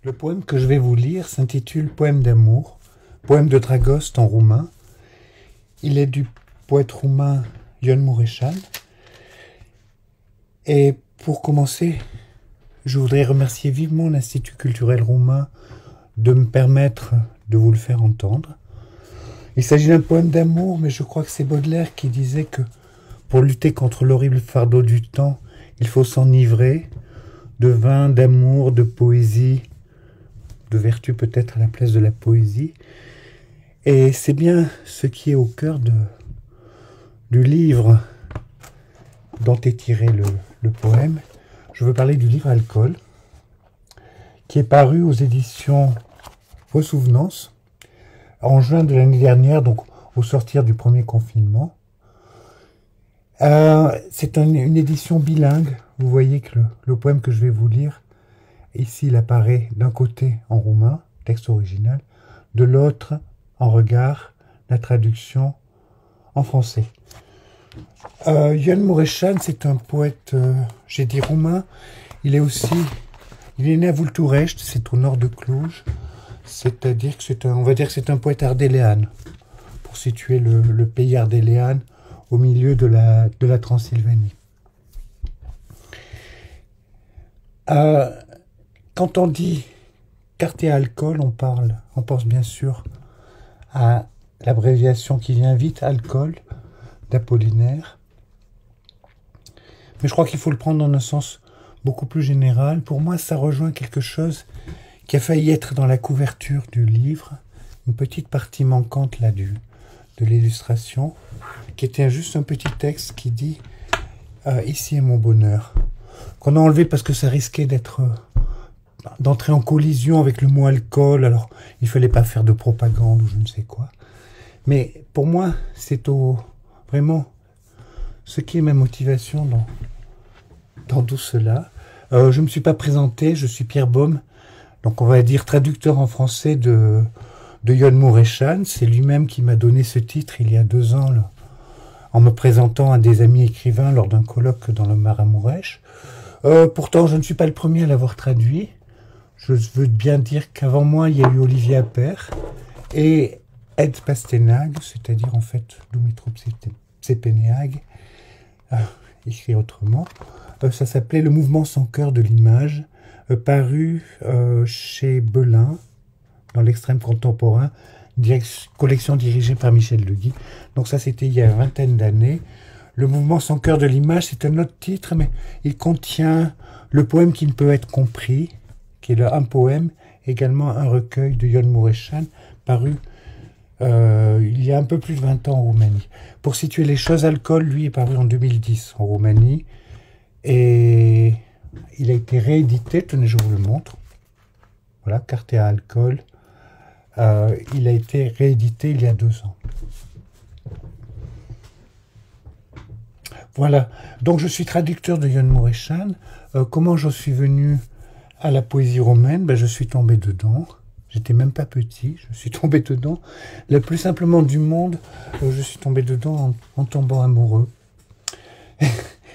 Le poème que je vais vous lire s'intitule Poème d'amour, poème de Dragoste en roumain. Il est du poète roumain Ion Mureșan. Et pour commencer, je voudrais remercier vivement l'Institut culturel roumain de me permettre de vous le faire entendre. Il s'agit d'un poème d'amour, mais je crois que c'est Baudelaire qui disait que pour lutter contre l'horrible fardeau du temps, il faut s'enivrer de vin, d'amour, de poésie, de vertu peut-être à la place de la poésie. Et c'est bien ce qui est au cœur du livre dont est tiré le poème. Je veux parler du livre Alcool, qui est paru aux éditions Ressouvenance en juin de l'année dernière, donc au sortir du premier confinement. C'est une édition bilingue. Vous voyez que le poème que je vais vous lire, ici il apparaît d'un côté en roumain, texte original, de l'autre en regard, la traduction en français. Ion Mureșan, c'est un poète, j'ai dit roumain. Il est né à Vulturești, c'est au nord de Cluj. C'est-à-dire que on va dire que c'est un poète ardéléan, pour situer le pays ardéléan au milieu de la Transylvanie. Quand on dit quartier alcool, on pense bien sûr à l'abréviation qui vient vite, alcool, d'Apollinaire. Mais je crois qu'il faut le prendre dans un sens beaucoup plus général. Pour moi, ça rejoint quelque chose qui a failli être dans la couverture du livre, une petite partie manquante là de l'illustration, qui était juste un petit texte qui dit « Ici est mon bonheur », qu'on a enlevé parce que ça risquait d'entrer en collision avec le mot alcool, alors il ne fallait pas faire de propagande ou je ne sais quoi. Mais pour moi, c'est vraiment ce qui est ma motivation dans tout cela. Je ne me suis pas présenté, je suis Pierre Baume, donc on va dire traducteur en français de Ion Mureșan. C'est lui-même qui m'a donné ce titre il y a 2 ans, là, en me présentant à des amis écrivains lors d'un colloque dans le Maramureș. Pourtant, je ne suis pas le premier à l'avoir traduit. Je veux bien dire qu'avant moi, il y a eu Olivier Appert et Ed Pastenag, c'est-à-dire en fait Dumitru Țepeneag, écrit autrement. Ça s'appelait Le mouvement sans cœur de l'image, paru chez Belin, dans l'extrême contemporain, collection dirigée par Michel Legui. Donc ça, c'était il y a 20aine d'années. Le mouvement sans cœur de l'image, c'est un autre titre, mais il contient le poème qui ne peut être compris, qui est un poème, également un recueil de Ion Mureșan, paru il y a un peu plus de 20 ans en Roumanie. Pour situer les choses, Alcool, lui, est paru en 2010 en Roumanie, et il a été réédité, tenez, je vous le montre. Voilà, Cartea Alcool. Il a été réédité il y a 2 ans. Voilà, donc je suis traducteur de Ion Mureșan. Comment je suis venu à la poésie romaine? Je suis tombé dedans. J'étais même pas petit, je suis tombé dedans. Le plus simplement du monde, je suis tombé dedans en tombant amoureux. Et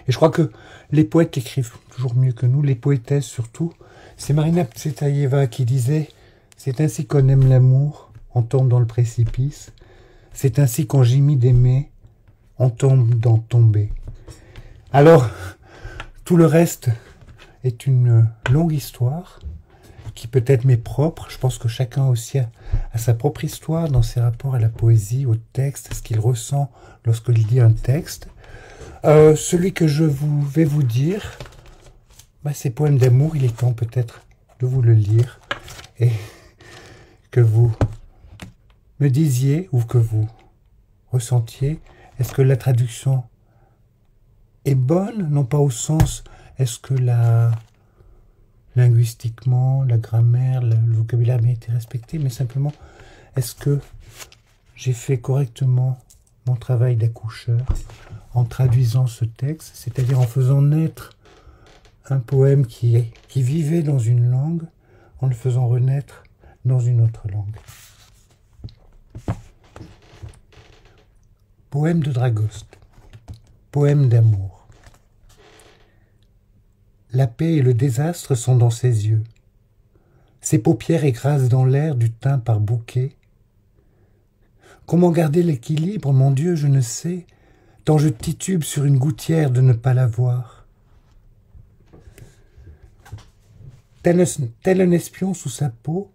je crois que les poètes écrivent toujours mieux que nous, les poétesses surtout. C'est Marina Tsvetaeva qui disait « C'est ainsi qu'on aime l'amour, on tombe dans le précipice. C'est ainsi qu'on gémit d'aimer, on tombe dans tomber. » Alors, tout le reste est une longue histoire qui peut-être m'est propre. Je pense que chacun aussi a sa propre histoire dans ses rapports à la poésie, au texte, à ce qu'il ressent lorsqu'il lit un texte. Celui que je vais vous dire, c'est Poème d'amour. Il est temps peut-être de vous le lire et que vous me disiez ou que vous ressentiez, est-ce que la traduction est bonne, non pas au sens, est-ce que linguistiquement, la grammaire, le vocabulaire a bien été respecté, mais simplement, est-ce que j'ai fait correctement mon travail d'accoucheur en traduisant ce texte, c'est-à-dire en faisant naître un poème qui vivait dans une langue, en le faisant renaître dans une autre langue. Poème de Dragoste. Poème d'amour. La paix et le désastre sont dans ses yeux. ses paupières écrasent dans l'air du thym par bouquet. Comment garder l'équilibre, mon Dieu, je ne sais, tant je titube sur une gouttière de ne pas la voir. Tel un espion sous sa peau,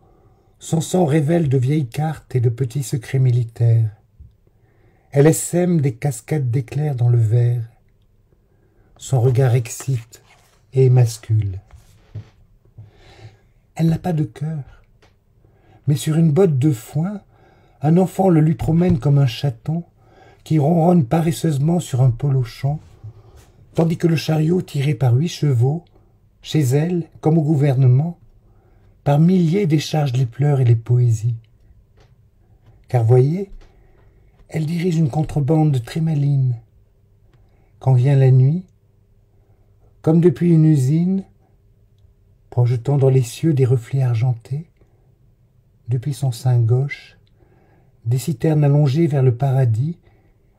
son sang révèle de vieilles cartes et de petits secrets militaires. Elle essaime des cascades d'éclairs dans le verre. Son regard excite et émascule. Elle n'a pas de cœur, mais sur une botte de foin, un enfant le lui promène comme un chaton qui ronronne paresseusement sur un polochon, tandis que le chariot tiré par 8 chevaux, chez elle, comme au gouvernement, par milliers décharge les pleurs et les poésies. Car voyez, elle dirige une contrebande très maligne. Quand vient la nuit, comme depuis une usine, projetant dans les cieux des reflets argentés, depuis son sein gauche, des citernes allongées vers le paradis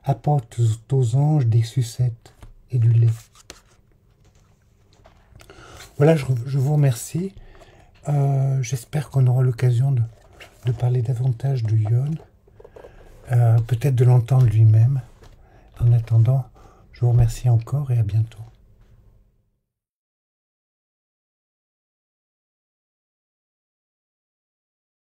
apportent aux anges des sucettes et du lait. Voilà, je vous remercie. J'espère qu'on aura l'occasion de parler davantage de Yon, peut-être de l'entendre lui-même. En attendant, je vous remercie encore et à bientôt.